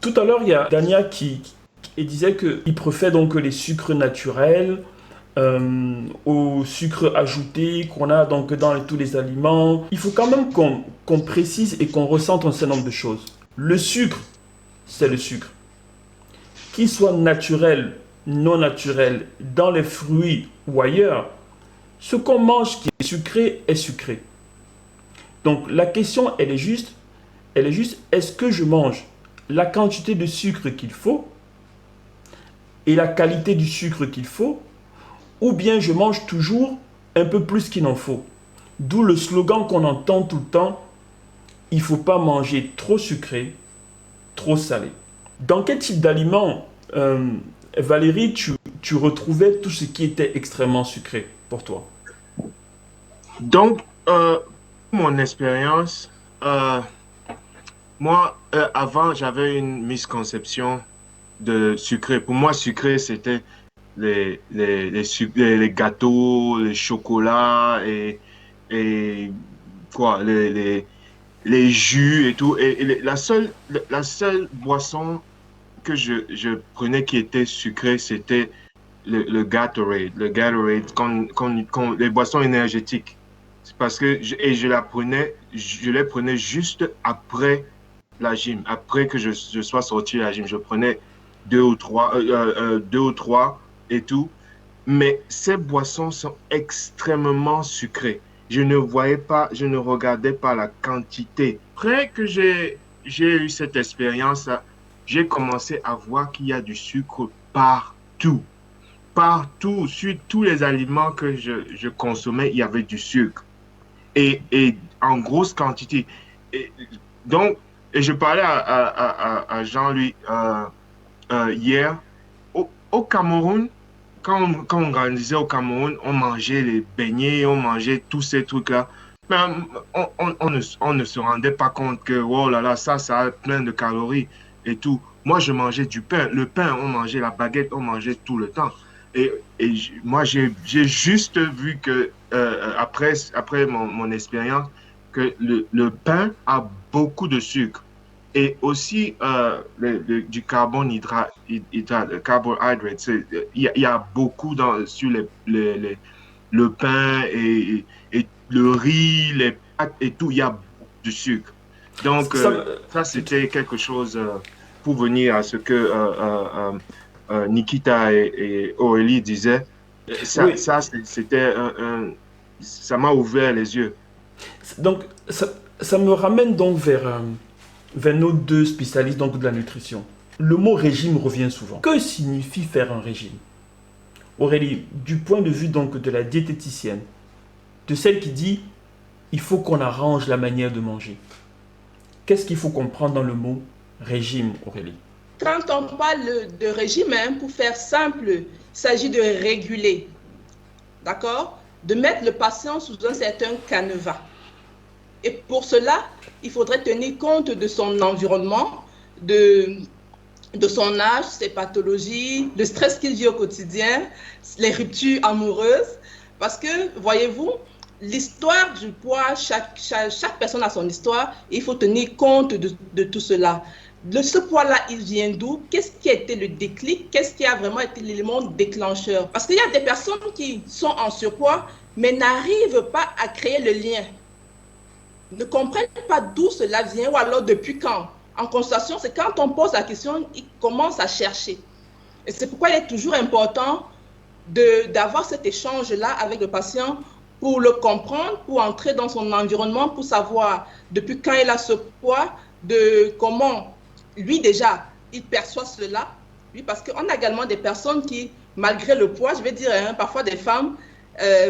Tout à l'heure, il y a Dania qui disait qu'il préfère donc les sucres naturels aux sucres ajoutés qu'on a donc dans tous les aliments. Il faut quand même qu'on précise et qu'on ressente un certain nombre de choses. Le sucre, c'est le sucre. Qu'il soit naturel, non naturel, dans les fruits ou ailleurs, ce qu'on mange qui est sucré est sucré. Donc la question, est-ce que je mange la quantité de sucre qu'il faut et la qualité du sucre qu'il faut, ou bien je mange toujours un peu plus qu'il en faut. D'où le slogan qu'on entend tout le temps, il ne faut pas manger trop sucré, trop salé. Dans quel type d'aliments, Valérie, tu retrouvais tout ce qui était extrêmement sucré pour toi? Donc, mon expérience, euh, moi, avant, j'avais une misconception de sucré. Pour moi, sucré, c'était les gâteaux, les chocolats et quoi, les jus et tout. Et la seule boisson que je prenais qui était sucrée, c'était le Gatorade, les boissons énergétiques. C'est parce que je les prenais juste après la gym, après que je sois sorti de la gym. Je prenais deux ou trois et tout. Mais ces boissons sont extrêmement sucrées. Je ne regardais pas la quantité. Après que j'ai eu cette expérience, j'ai commencé à voir qu'il y a du sucre partout. Partout, sur tous les aliments que je consommais, il y avait du sucre. Et en grosse quantité. Et, donc, et je parlais à Jean-Louis hier, au Cameroun, quand on grandissait au Cameroun, on mangeait les beignets, on mangeait tous ces trucs-là. Mais on ne se rendait pas compte que, oh là là, ça a plein de calories et tout. Moi, je mangeais du pain. Le pain, on mangeait la baguette, on mangeait tout le temps. Moi, j'ai juste vu que, après mon expérience, que le pain a beaucoup de sucre et aussi du carbone hydrate, carbohydrate. Il y a beaucoup sur le pain et le riz, les pâtes et tout, il y a beaucoup de sucre. Donc, Ça, ça, c'était quelque chose pour venir à ce que Nikita et Aurélie disaient. oui, C'était ça m'a ouvert les yeux. donc ça me ramène donc vers nos deux spécialistes donc de la nutrition. Le mot régime revient souvent. Que signifie faire un régime? Aurélie, du point de vue donc de la diététicienne, de celle qui dit il faut qu'on arrange la manière de manger. Qu'est-ce qu'il faut comprendre dans le mot régime, Aurélie? Quand on parle de régime, hein, pour faire simple, il s'agit de réguler, d'accord? De mettre le patient sous un certain canevas. Et pour cela, il faudrait tenir compte de son environnement, de son âge, ses pathologies, le stress qu'il vit au quotidien, les ruptures amoureuses. Parce que, voyez-vous, l'histoire du poids, chaque personne a son histoire et il faut tenir compte de tout cela. Ce poids-là, il vient d'où? Qu'est-ce qui a été le déclic? Qu'est-ce qui a vraiment été l'élément déclencheur? Parce qu'il y a des personnes qui sont en surpoids, mais n'arrivent pas à créer le lien, ne comprennent pas d'où cela vient ou alors depuis quand. En consultation, c'est quand on pose la question, ils commencent à chercher. Et c'est pourquoi il est toujours important d'avoir cet échange-là avec le patient pour le comprendre, pour entrer dans son environnement, pour savoir depuis quand il a ce poids, de comment lui déjà, il perçoit cela. Oui, parce qu'on a également des personnes qui, malgré le poids, je vais dire, hein, parfois des femmes,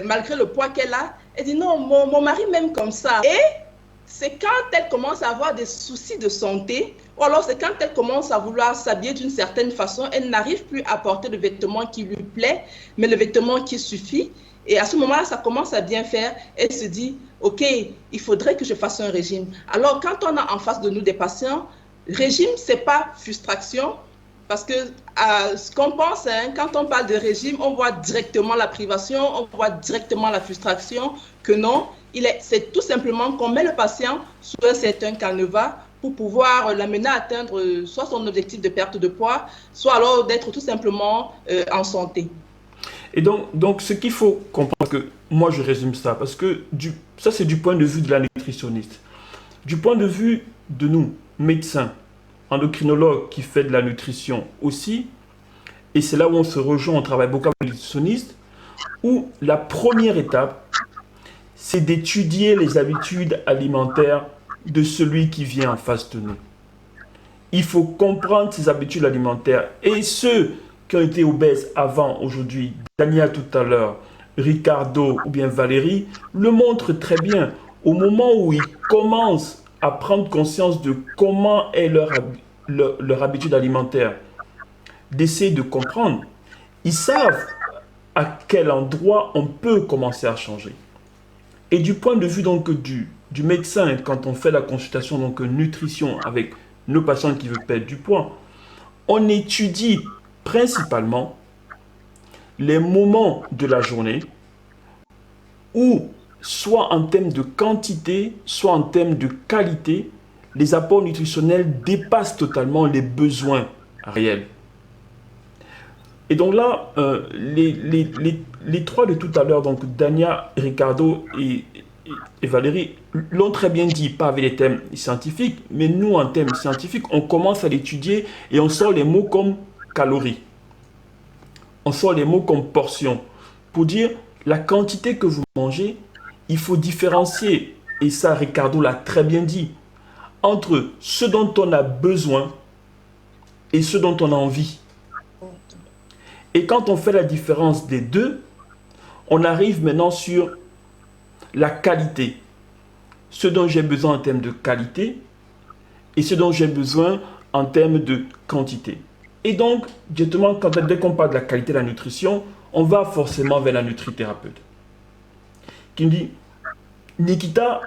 malgré le poids qu'elle a, elle dit non, mon mari m'aime comme ça. Et c'est quand elle commence à avoir des soucis de santé, ou alors c'est quand elle commence à vouloir s'habiller d'une certaine façon, elle n'arrive plus à porter le vêtement qui lui plaît, mais le vêtement qui suffit. Et à ce moment-là, ça commence à bien faire. Elle se dit, OK, il faudrait que je fasse un régime. Alors, quand on a en face de nous des patients, régime, ce n'est pas frustration, parce que ce qu'on pense, hein, quand on parle de régime, on voit directement la privation, on voit directement la frustration, que non, c'est tout simplement qu'on met le patient sous un certain canevas pour pouvoir l'amener à atteindre soit son objectif de perte de poids, soit alors d'être tout simplement en santé. Et donc, ce qu'il faut comprendre, que moi je résume ça, parce que ça c'est du point de vue de la nutritionniste. Du point de vue de nous, médecins, endocrinologues qui fait de la nutrition aussi, et c'est là où on se rejoint, on travaille beaucoup avec les nutritionnistes, où la première étape, c'est d'étudier les habitudes alimentaires de celui qui vient en face de nous. Il faut comprendre ses habitudes alimentaires. Et ceux qui ont été obèses avant, aujourd'hui, Dania tout à l'heure, Ricardo ou bien Valérie, le montrent très bien. Au moment où ils commencent à prendre conscience de comment est leur habitude alimentaire, d'essayer de comprendre, ils savent à quel endroit on peut commencer à changer. Et du point de vue donc du médecin, quand on fait la consultation donc nutrition avec nos patients qui veulent perdre du poids, on étudie principalement les moments de la journée où, soit en termes de quantité, soit en termes de qualité, les apports nutritionnels dépassent totalement les besoins réels. Et donc là, les trois de tout à l'heure, donc Dania, Ricardo et Valérie, l'ont très bien dit, pas avec les thèmes scientifiques, mais nous, en thèmes scientifiques, on commence à l'étudier et on sort les mots comme calories. On sort les mots comme portion. Pour dire la quantité que vous mangez, il faut différencier, et ça Ricardo l'a très bien dit, entre ce dont on a besoin et ce dont on a envie. Et quand on fait la différence des deux, on arrive maintenant sur la qualité. Ce dont j'ai besoin en termes de qualité et ce dont j'ai besoin en termes de quantité. Et donc, directement, dès qu'on parle de la qualité de la nutrition, on va forcément vers la nutrithérapeute. Qui me dit, Nikita,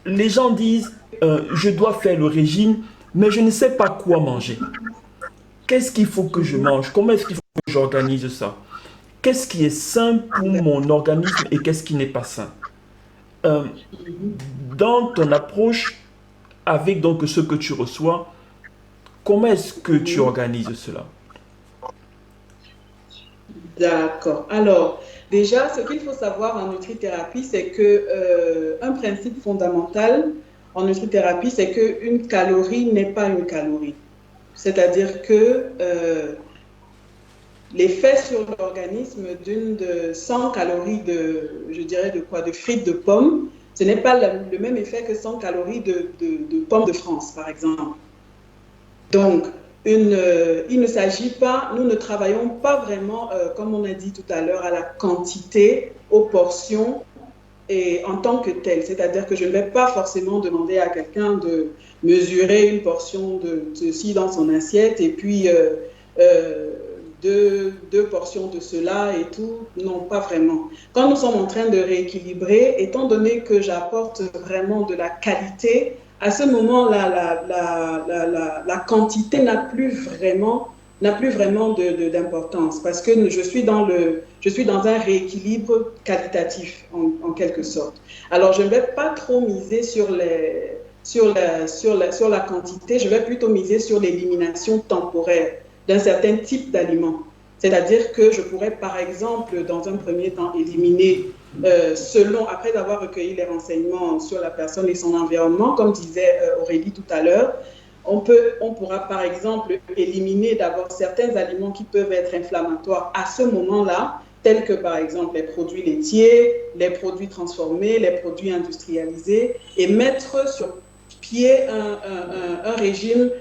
les gens disent, je dois faire le régime, mais je ne sais pas quoi manger. Qu'est-ce qu'il faut que je mange? Comment est-ce qu'il faut que j'organise ça? Qu'est-ce qui est sain pour mon organisme et qu'est-ce qui n'est pas sain? Dans ton approche, avec donc ce que tu reçois, comment est-ce que tu organises cela? D'accord. Alors, déjà, ce qu'il faut savoir en nutrithérapie, c'est que un principe fondamental en nutrithérapie, c'est qu'une calorie n'est pas une calorie. C'est-à-dire que l'effet sur l'organisme de 100 calories de frites de pommes, ce n'est pas le même effet que 100 calories de pommes de France, par exemple. Donc, il ne s'agit pas, nous ne travaillons pas vraiment, comme on a dit tout à l'heure, à la quantité, aux portions et en tant que telle. C'est-à-dire que je ne vais pas forcément demander à quelqu'un de mesurer une portion de ceci dans son assiette et puis deux portions de cela et tout. Non, pas vraiment. Quand nous sommes en train de rééquilibrer, étant donné que j'apporte vraiment de la qualité, à ce moment-là, la quantité n'a plus vraiment d'importance parce que je suis dans un rééquilibre qualitatif en quelque sorte. Alors, je ne vais pas trop miser sur la quantité, je vais plutôt miser sur l'élimination temporaire d'un certain type d'aliments. C'est-à-dire que je pourrais, par exemple, dans un premier temps, éliminer, après avoir recueilli les renseignements sur la personne et son environnement, comme disait Aurélie tout à l'heure, on pourra, par exemple, éliminer d'abord certains aliments qui peuvent être inflammatoires à ce moment-là, tels que, par exemple, les produits laitiers, les produits transformés, les produits industrialisés, et mettre sur pied un régime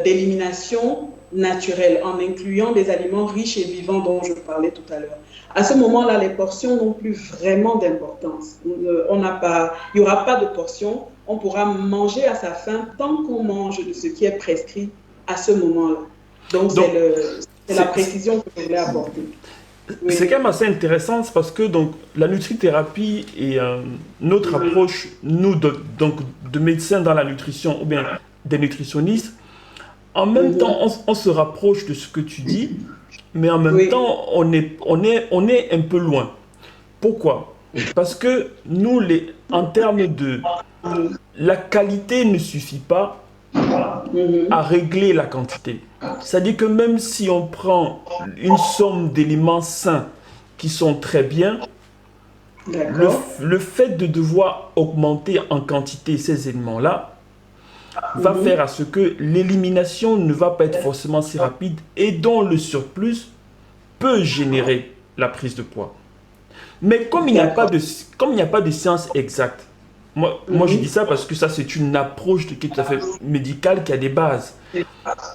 d'élimination naturelle en incluant des aliments riches et vivants dont je parlais tout à l'heure. À ce moment-là, les portions n'ont plus vraiment d'importance. Il n'y aura pas de portions. On pourra manger à sa faim tant qu'on mange de ce qui est prescrit à ce moment-là. Donc c'est la précision que je voulais apporter. Oui. C'est quand même assez intéressant parce que donc, la nutrithérapie et notre approche, nous, de médecins dans la nutrition ou bien des nutritionnistes, en même temps, on se rapproche de ce que tu dis, mais en même temps, on est un peu loin. Pourquoi? Parce que nous, en termes de... La qualité ne suffit pas, à régler la quantité. C'est-à-dire que même si on prend une somme d'éléments sains qui sont très bien, le fait de devoir augmenter en quantité ces éléments-là va faire à ce que l'élimination ne va pas être forcément si rapide et dont le surplus peut générer la prise de poids. Mais comme il n'y a pas de science exacte, moi je dis ça parce que ça c'est une approche qui est tout à fait médicale qui a des bases.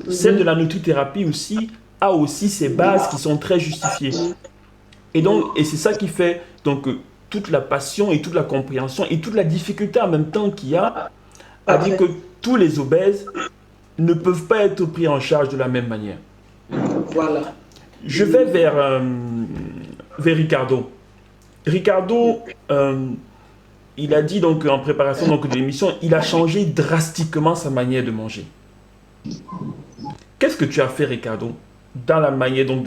Celle de la nutrithérapie aussi a aussi ses bases qui sont très justifiées. Et c'est ça qui fait donc toute la passion et toute la compréhension et toute la difficulté en même temps qu'il y a à dire que tous les obèses ne peuvent pas être pris en charge de la même manière. Voilà. Je vais vers Ricardo. Ricardo, il a dit donc en préparation donc, de l'émission, il a changé drastiquement sa manière de manger. Qu'est-ce que tu as fait, Ricardo, dans la manière donc,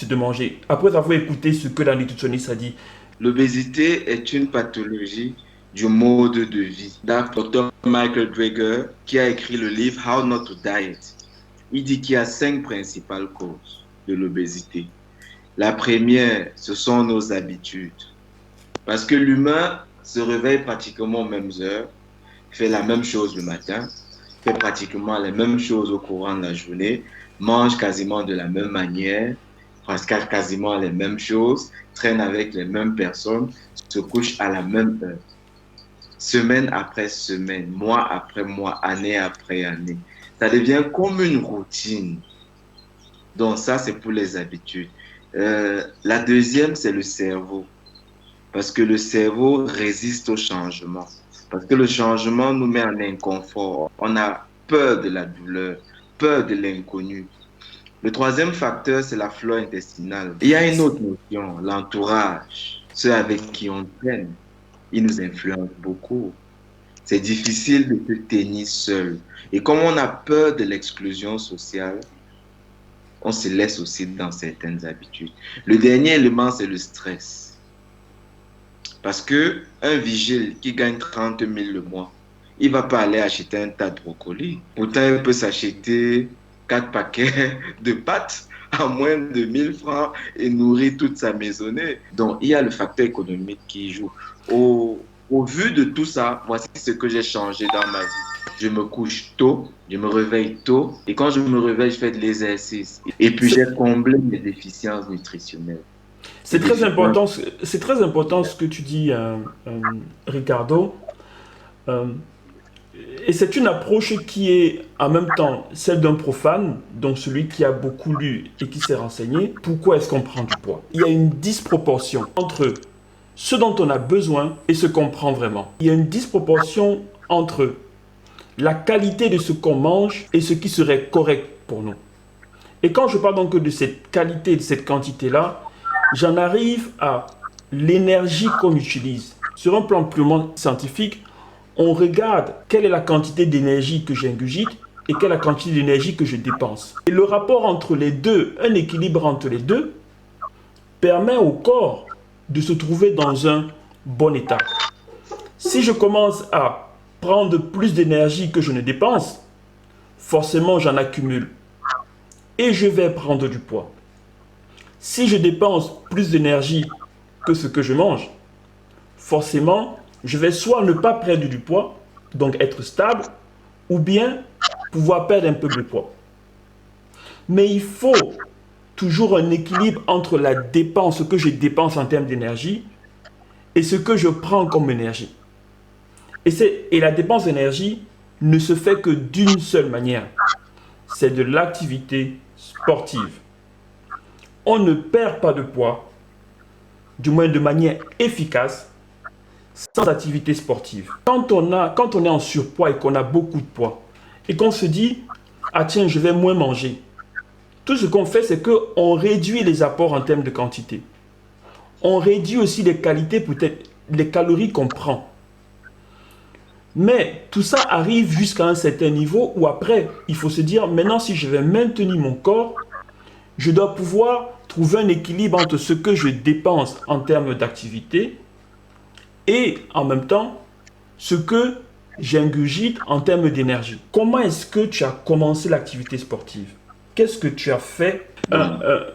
de manger, après avoir écouté ce que la nutritionniste a dit? L'obésité est une pathologie du mode de vie. Dr. Michael Greger, qui a écrit le livre How Not to Diet, il dit qu'il y a 5 principales causes de l'obésité. La première, ce sont nos habitudes. Parce que l'humain se réveille pratiquement aux mêmes heures, fait la même chose le matin, fait pratiquement les mêmes choses au courant de la journée, mange quasiment de la même manière, presque quasiment les mêmes choses, traîne avec les mêmes personnes, se couche à la même heure. Semaine après semaine, mois après mois, année après année. Ça devient comme une routine. Donc ça, c'est pour les habitudes. La deuxième, c'est le cerveau. Parce que le cerveau résiste au changement. Parce que le changement nous met en inconfort. On a peur de la douleur, peur de l'inconnu. Le troisième facteur, c'est la flore intestinale. Il y a une autre notion, l'entourage. Ceux avec qui on traîne, ils nous influencent beaucoup. C'est difficile de se tenir seul. Et comme on a peur de l'exclusion sociale, on se laisse aussi dans certaines habitudes. Le dernier élément, c'est le stress. Parce qu'un vigile qui gagne 30 000 le mois, il ne va pas aller acheter un tas de brocolis. Pourtant, il peut s'acheter 4 paquets de pâtes à moins de 1000 francs et nourrir toute sa maisonnée. Donc, il y a le facteur économique qui joue. Au vu de tout ça, voici ce que j'ai changé dans ma vie. Je me couche tôt, je me réveille tôt, et quand je me réveille, je fais de l'exercice. Et puis, j'ai comblé mes déficiences nutritionnelles. C'est très important ce que tu dis, Ricardo. Et c'est une approche qui est en même temps celle d'un profane, donc celui qui a beaucoup lu et qui s'est renseigné. Pourquoi est-ce qu'on prend du poids? Il y a une disproportion entre ce dont on a besoin et ce qu'on prend vraiment. Il y a une disproportion entre la qualité de ce qu'on mange et ce qui serait correct pour nous. Et quand je parle donc de cette qualité, de cette quantité-là, j'en arrive à l'énergie qu'on utilise. Sur un plan purement scientifique, on regarde quelle est la quantité d'énergie que j'ingurgite et quelle est la quantité d'énergie que je dépense. Et le rapport entre les deux, un équilibre entre les deux, permet au corps de se trouver dans un bon état. Si je commence à prendre plus d'énergie que je ne dépense, forcément j'en accumule et je vais prendre du poids. Si je dépense plus d'énergie que ce que je mange, forcément je vais soit ne pas perdre du poids, donc être stable, ou bien pouvoir perdre un peu de poids. Mais il faut toujours un équilibre entre la dépense, ce que je dépense en termes d'énergie, et ce que je prends comme énergie. Et la dépense d'énergie ne se fait que d'une seule manière. C'est de l'activité sportive. On ne perd pas de poids, du moins de manière efficace, sans activité sportive. Quand on est en surpoids et qu'on a beaucoup de poids, et qu'on se dit, ah tiens, je vais moins manger, tout ce qu'on fait, c'est qu'on réduit les apports en termes de quantité. On réduit aussi les qualités, peut-être les calories qu'on prend. Mais tout ça arrive jusqu'à un certain niveau où après, il faut se dire, maintenant si je vais maintenir mon corps, je dois pouvoir trouver un équilibre entre ce que je dépense en termes d'activité et en même temps, ce que j'ingurgite en termes d'énergie. Comment est-ce que tu as commencé l'activité sportive? Qu'est-ce que tu as fait?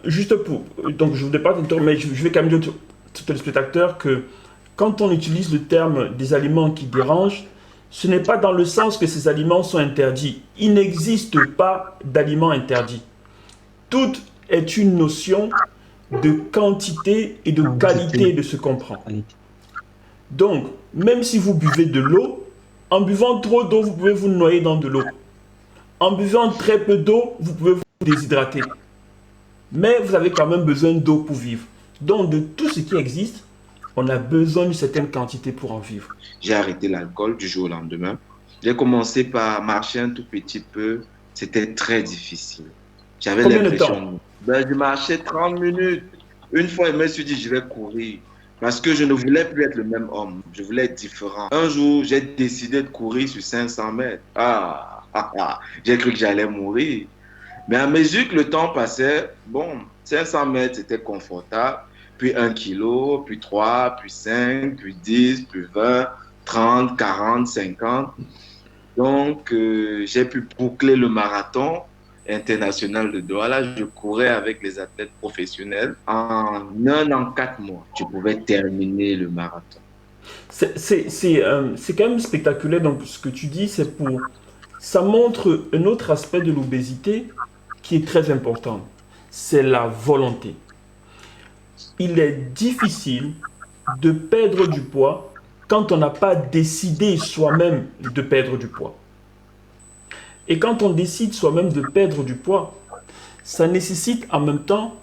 Juste pour... Donc, je ne voudrais pas t'interrompre, mais je vais quand même dire aux téléspectateurs que quand on utilise le terme des aliments qui dérangent, ce n'est pas dans le sens que ces aliments sont interdits. Il n'existe pas d'aliments interdits. Tout est une notion de quantité et de qualité de ce qu'on prend. Donc, même si vous buvez de l'eau, en buvant trop d'eau, vous pouvez vous noyer dans de l'eau. En buvant très peu d'eau, vous pouvez vous déshydrater. Mais vous avez quand même besoin d'eau pour vivre. Donc, de tout ce qui existe, on a besoin d'une certaine quantité pour en vivre. J'ai arrêté l'alcool du jour au lendemain. J'ai commencé par marcher un tout petit peu. C'était très difficile. J'avais Combien de l'impression... je marchais 30 minutes. Une fois, je me suis dit, je vais courir. Parce que je ne voulais plus être le même homme. Je voulais être différent. Un jour, j'ai décidé de courir sur 500 mètres. J'ai cru que j'allais mourir. Mais à mesure que le temps passait, 500 mètres, c'était confortable. Puis 1 kilo, puis 3, puis 5, puis 10, puis 20, 30, 40, 50. Donc, j'ai pu boucler le marathon international de Douala. Je courais avec les athlètes professionnels. En 1 an, 4 mois, je pouvais terminer le marathon. C'est quand même spectaculaire. Donc, ce que tu dis, ça montre un autre aspect de l'obésité qui est très important. C'est la volonté. Il est difficile de perdre du poids quand on n'a pas décidé soi-même de perdre du poids. Et quand on décide soi-même de perdre du poids, ça nécessite en même temps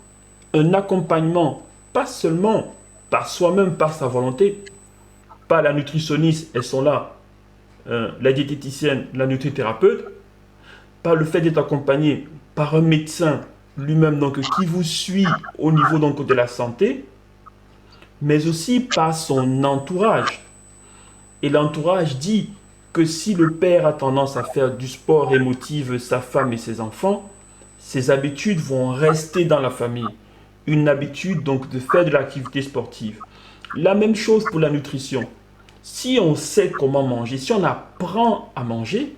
un accompagnement, pas seulement par soi-même, par sa volonté, par la nutritionniste, elles sont là, la diététicienne, la nutrithérapeute, par le fait d'être accompagné par un médecin lui-même donc qui vous suit au niveau donc de la santé, mais aussi par son entourage. Et l'entourage dit que si le père a tendance à faire du sport et motive sa femme et ses enfants, ses habitudes vont rester dans la famille. Une habitude donc de faire de l'activité sportive. La même chose pour la nutrition. Si on sait comment manger, si on apprend à manger,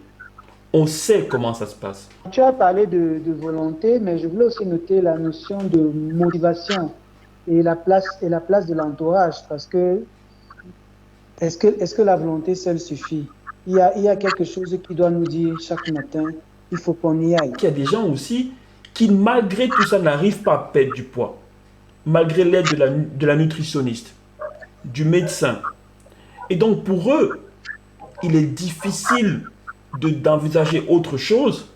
on sait comment ça se passe. Tu as parlé de volonté, mais je voulais aussi noter la notion de motivation et la place de l'entourage, parce que est-ce que la volonté seule suffit? Il y a quelque chose qui doit nous dire chaque matin, il faut qu'on y aille. Il y a des gens aussi qui, malgré tout ça, n'arrivent pas à perdre du poids, malgré l'aide de la nutritionniste, du médecin. Et donc pour eux, il est difficile d'envisager autre chose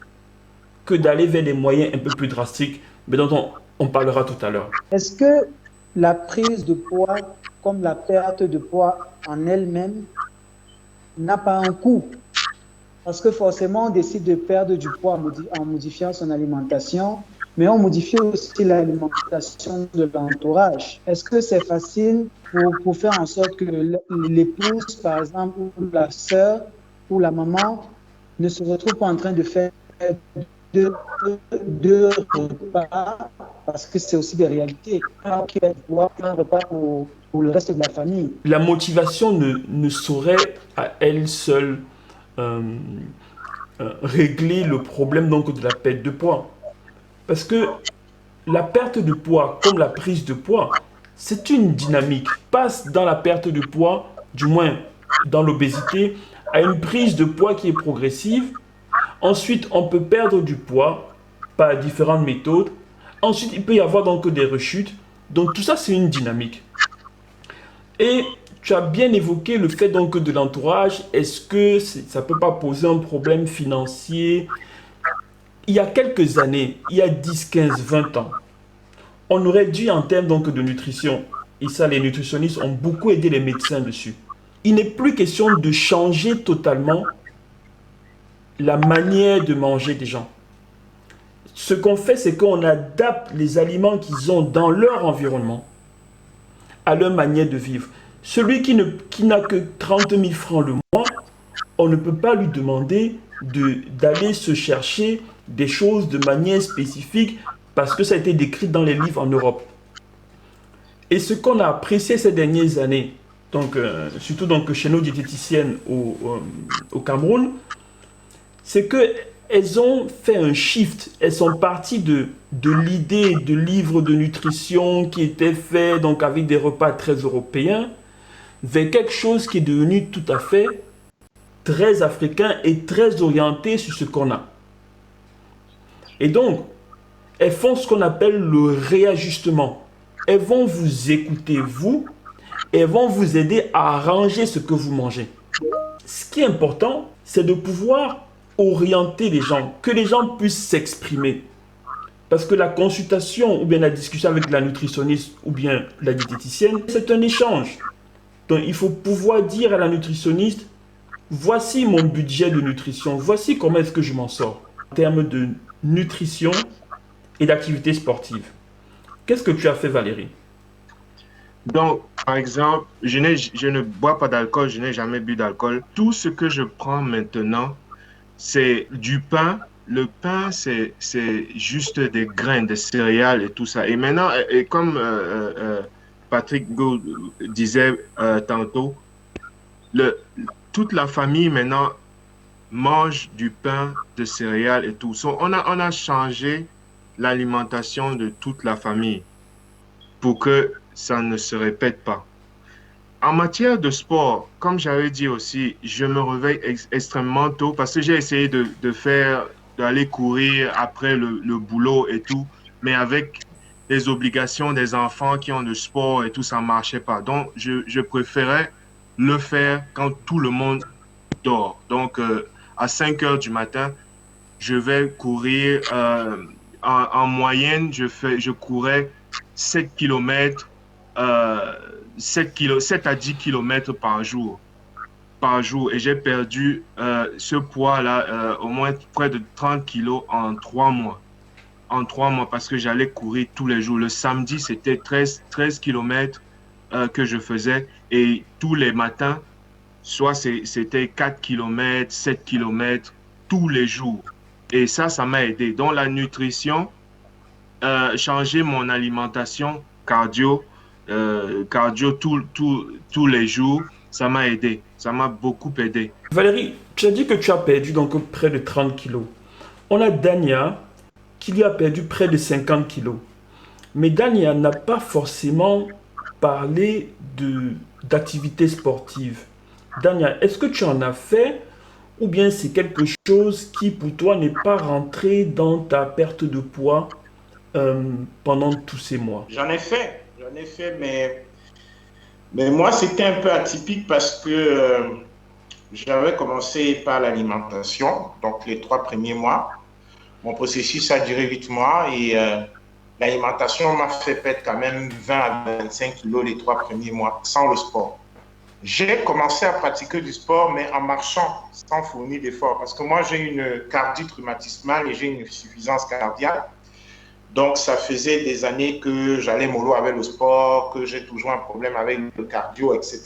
que d'aller vers des moyens un peu plus drastiques, mais dont on parlera tout à l'heure. Est-ce que la prise de poids, comme la perte de poids en elle-même, n'a pas un coût? Parce que forcément, on décide de perdre du poids en modifiant son alimentation, mais on modifie aussi l'alimentation de l'entourage. Est-ce que c'est facile pour faire en sorte que l'épouse, par exemple, ou la sœur, ou la maman, ne se retrouve pas en train de faire deux repas, parce que c'est aussi des réalités. Un repas pour le reste de la famille. La motivation ne saurait à elle seule régler le problème donc de la perte de poids. Parce que la perte de poids, comme la prise de poids, c'est une dynamique. Passe dans la perte de poids, du moins dans l'obésité, à une prise de poids qui est progressive. Ensuite, on peut perdre du poids par différentes méthodes. Ensuite, il peut y avoir donc des rechutes. Donc tout ça, c'est une dynamique. Et tu as bien évoqué le fait donc de l'entourage. Est-ce que ça ne peut pas poser un problème financier? Il y a quelques années, il y a 10, 15, 20 ans, on aurait dû en termes donc de nutrition, et ça les nutritionnistes ont beaucoup aidé les médecins dessus. Il n'est plus question de changer totalement la manière de manger des gens. Ce qu'on fait, c'est qu'on adapte les aliments qu'ils ont dans leur environnement à leur manière de vivre. Celui qui n'a que 30 000 francs le mois, on ne peut pas lui demander d'aller se chercher des choses de manière spécifique parce que ça a été décrit dans les livres en Europe. Et ce qu'on a apprécié ces dernières années, donc, surtout donc, chez nos diététiciennes au Cameroun, c'est qu'elles ont fait un shift. Elles sont parties de l'idée de livres de nutrition qui étaient faits donc, avec des repas très européens vers quelque chose qui est devenu tout à fait très africain et très orienté sur ce qu'on a. Et donc, elles font ce qu'on appelle le réajustement. Elles vont vous écouter, vous, et elles vont vous aider à arranger ce que vous mangez. Ce qui est important, c'est de pouvoir orienter les gens, que les gens puissent s'exprimer. Parce que la consultation ou bien la discussion avec la nutritionniste ou bien la diététicienne, c'est un échange. Donc, il faut pouvoir dire à la nutritionniste, voici mon budget de nutrition, voici comment est-ce que je m'en sors en termes de nutrition et d'activité sportive. Qu'est-ce que tu as fait, Valérie? Donc, par exemple, je ne bois pas d'alcool, je n'ai jamais bu d'alcool. Tout ce que je prends maintenant, c'est du pain. Le pain, c'est juste des grains, des céréales et tout ça. Et maintenant, et comme Patrick Gould disait tantôt, toute la famille maintenant mange du pain, de céréales et tout. On a changé l'alimentation de toute la famille pour que ça ne se répète pas. En matière de sport, comme j'avais dit aussi, je me réveille extrêmement tôt parce que j'ai essayé d'aller courir après le boulot et tout, mais avec les obligations des enfants qui ont le sport et tout, ça ne marchait pas. Donc, je préférais le faire quand tout le monde dort. Donc, à 5 heures du matin, je vais courir. En moyenne, je courais 7 km, 7 à 10 km par jour. Et j'ai perdu ce poids-là, au moins près de 30 kilos en 3 mois. En 3 mois, parce que j'allais courir tous les jours. Le samedi, c'était 13 km que je faisais. Et tous les matins, soit c'était 4 km, 7 km, tous les jours. Et ça m'a aidé. Donc, la nutrition, changer mon alimentation, cardio tous les jours, ça m'a aidé. Ça m'a beaucoup aidé. Valérie, tu as dit que tu as perdu donc près de 30 kilos. On a Dania qui lui a perdu près de 50 kilos. Mais Dania n'a pas forcément parlé d'activité sportive. Dania, est-ce que tu en as fait ou bien c'est quelque chose qui pour toi n'est pas rentré dans ta perte de poids pendant tous ces mois? J'en ai fait, mais moi c'était un peu atypique parce que j'avais commencé par l'alimentation, donc les 3 premiers mois. Mon processus a duré 8 mois et l'alimentation m'a fait perdre quand même 20 à 25 kilos les 3 premiers mois sans le sport. J'ai commencé à pratiquer du sport, mais en marchant, sans fournir d'efforts. Parce que moi, j'ai une cardite rhumatismale et j'ai une insuffisance cardiaque. Donc, ça faisait des années que j'allais mollo avec le sport, que j'ai toujours un problème avec le cardio, etc.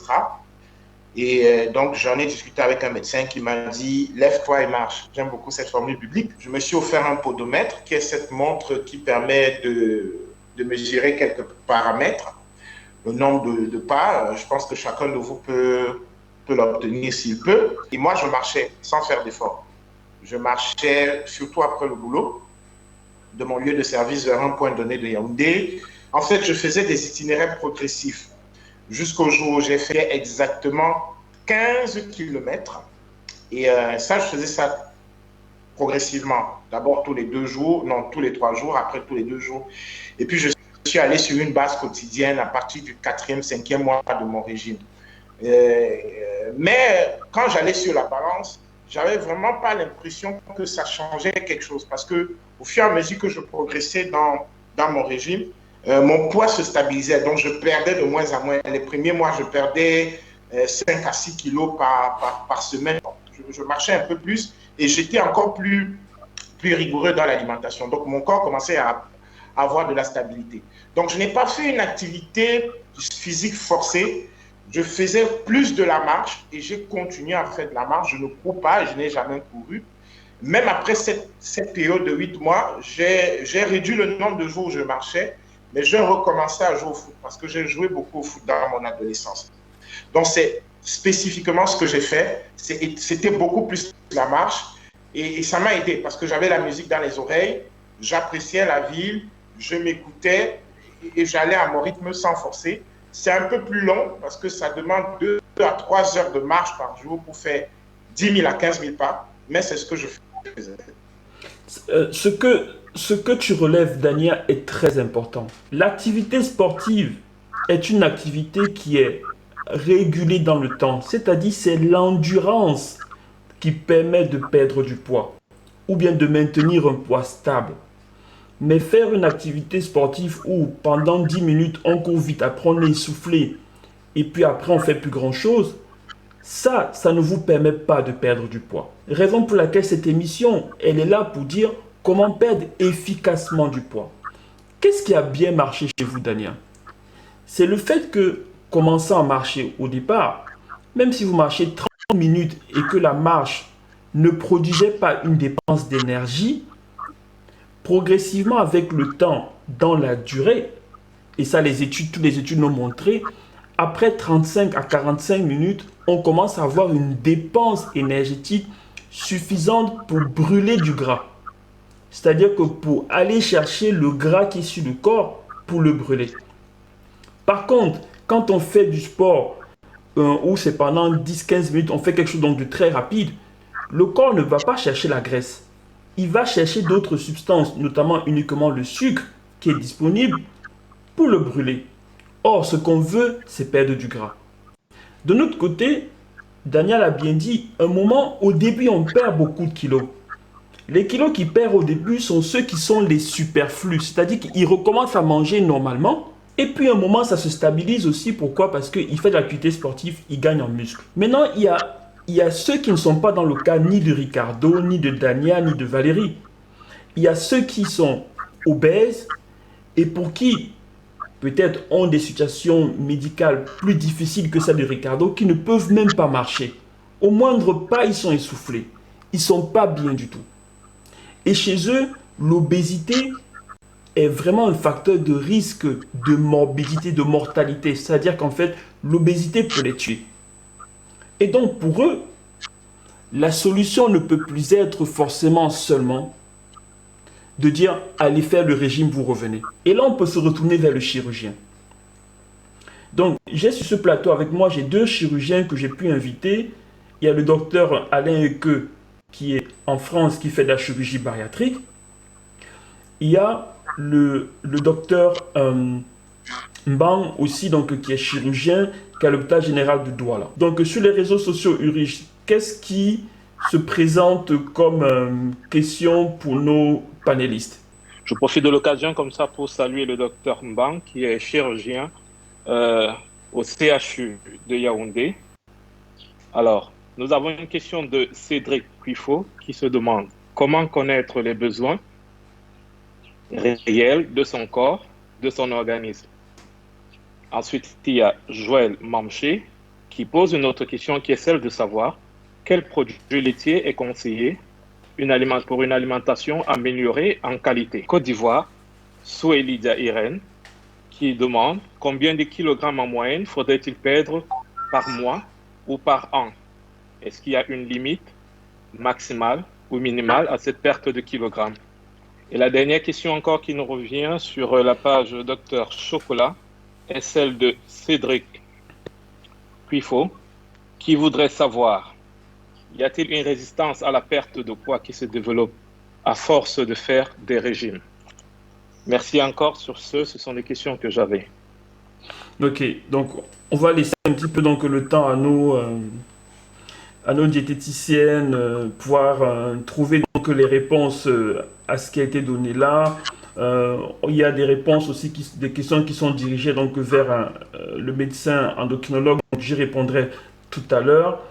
Et donc, j'en ai discuté avec un médecin qui m'a dit « Lève-toi et marche ». J'aime beaucoup cette formule biblique. Je me suis offert un podomètre, qui est cette montre qui permet de mesurer quelques paramètres. Le nombre de pas, je pense que chacun de vous peut l'obtenir s'il peut. Et moi, je marchais sans faire d'effort. Je marchais surtout après le boulot, de mon lieu de service vers un point donné de Yaoundé. En fait, je faisais des itinéraires progressifs jusqu'au jour où j'ai fait exactement 15 km. Et ça, je faisais ça progressivement. D'abord tous les 2 jours, non, tous les 3 jours, après tous les 2 jours. Et puis, je suis allé sur une base quotidienne à partir du 4e, 5e mois de mon régime. Mais quand j'allais sur la balance, j'avais vraiment pas l'impression que ça changeait quelque chose parce que au fur et à mesure que je progressais dans mon régime, mon poids se stabilisait, donc je perdais de moins en moins. Les premiers mois, je perdais 5 à 6 kilos par semaine. Je marchais un peu plus et j'étais encore plus rigoureux dans l'alimentation. Donc mon corps commençait à avoir de la stabilité. Donc, je n'ai pas fait une activité physique forcée. Je faisais plus de la marche et j'ai continué à faire de la marche. Je ne cours pas, je n'ai jamais couru. Même après cette période de 8 mois, j'ai réduit le nombre de jours où je marchais, mais j'ai recommencé à jouer au foot parce que j'ai joué beaucoup au foot dans mon adolescence. Donc, c'est spécifiquement ce que j'ai fait. C'était beaucoup plus la marche. Et ça m'a aidé parce que j'avais la musique dans les oreilles, j'appréciais la ville, je m'écoutais et j'allais à mon rythme sans forcer. C'est un peu plus long parce que ça demande 2 à 3 heures de marche par jour pour faire 10 000 à 15 000 pas, mais c'est ce que je faisais. Ce que tu relèves, Dania, est très important. L'activité sportive est une activité qui est régulée dans le temps, c'est-à-dire c'est l'endurance qui permet de perdre du poids ou bien de maintenir un poids stable. Mais faire une activité sportive où pendant 10 minutes on court vite, après on est essoufflé et puis après on fait plus grand chose, ça ne vous permet pas de perdre du poids. Raison pour laquelle cette émission, elle est là pour dire comment perdre efficacement du poids. Qu'est-ce qui a bien marché chez vous, Dania? C'est le fait que, commençant à marcher au départ, même si vous marchez 30 minutes et que la marche ne produisait pas une dépense d'énergie, progressivement avec le temps, dans la durée, et ça toutes les études l'ont montré, après 35 à 45 minutes, on commence à avoir une dépense énergétique suffisante pour brûler du gras. C'est-à-dire que pour aller chercher le gras qui est sur le corps, pour le brûler. Par contre, quand on fait du sport, où c'est pendant 10-15 minutes, on fait quelque chose donc de très rapide, le corps ne va pas chercher la graisse. Il va chercher d'autres substances, notamment uniquement le sucre qui est disponible pour le brûler. Or, ce qu'on veut, c'est perdre du gras. De notre côté, Daniel a bien dit, un moment, au début, on perd beaucoup de kilos. Les kilos qu'il perd au début sont ceux qui sont les superflus, c'est-à-dire qu'il recommence à manger normalement. Et puis à un moment, ça se stabilise aussi. Pourquoi? Parce qu'il fait de l'activité sportive, il gagne en muscle. Maintenant, il y a ceux qui ne sont pas dans le cas ni de Ricardo, ni de Dania, ni de Valérie. Il y a ceux qui sont obèses et pour qui peut-être ont des situations médicales plus difficiles que celles de Ricardo, qui ne peuvent même pas marcher. Au moindre pas, ils sont essoufflés. Ils ne sont pas bien du tout. Et chez eux, l'obésité est vraiment un facteur de risque de morbidité, de mortalité. C'est-à-dire qu'en fait, l'obésité peut les tuer. Et donc, pour eux, la solution ne peut plus être forcément seulement de dire « allez faire le régime, vous revenez ». Et là, on peut se retourner vers le chirurgien. Donc, j'ai sur ce plateau avec moi, j'ai 2 chirurgiens que j'ai pu inviter. Il y a le docteur Alain Equeux, qui est en France, qui fait de la chirurgie bariatrique. Il y a le docteur Mbang aussi, donc, qui est chirurgien, qui est à l'hôpital général de Douala. Donc sur les réseaux sociaux, Ulrich, qu'est-ce qui se présente comme question pour nos panélistes? Je profite de l'occasion comme ça pour saluer le docteur Mbang, qui est chirurgien au CHU de Yaoundé. Alors, nous avons une question de Cédric Cuifo qui se demande comment connaître les besoins réel de son corps, de son organisme. Ensuite, il y a Joël Mamché qui pose une autre question qui est celle de savoir quel produit laitier est conseillé pour une alimentation améliorée en qualité. Côte d'Ivoire, Souelidia Irène qui demande combien de kilogrammes en moyenne faudrait-il perdre par mois ou par an? Est-ce qu'il y a une limite maximale ou minimale à cette perte de kilogrammes? Et la dernière question encore qui nous revient sur la page Docteur Chocolat est celle de Cédric Cuifo, qui voudrait savoir, y a-t-il une résistance à la perte de poids qui se développe à force de faire des régimes? Merci encore sur ce sont les questions que j'avais. Ok, donc on va laisser un petit peu donc, le temps à nos diététiciennes pouvoir trouver donc, les réponses à ce qui a été donné là. Il y a des réponses aussi, des questions qui sont dirigées donc, vers le médecin endocrinologue, donc j'y répondrai tout à l'heure.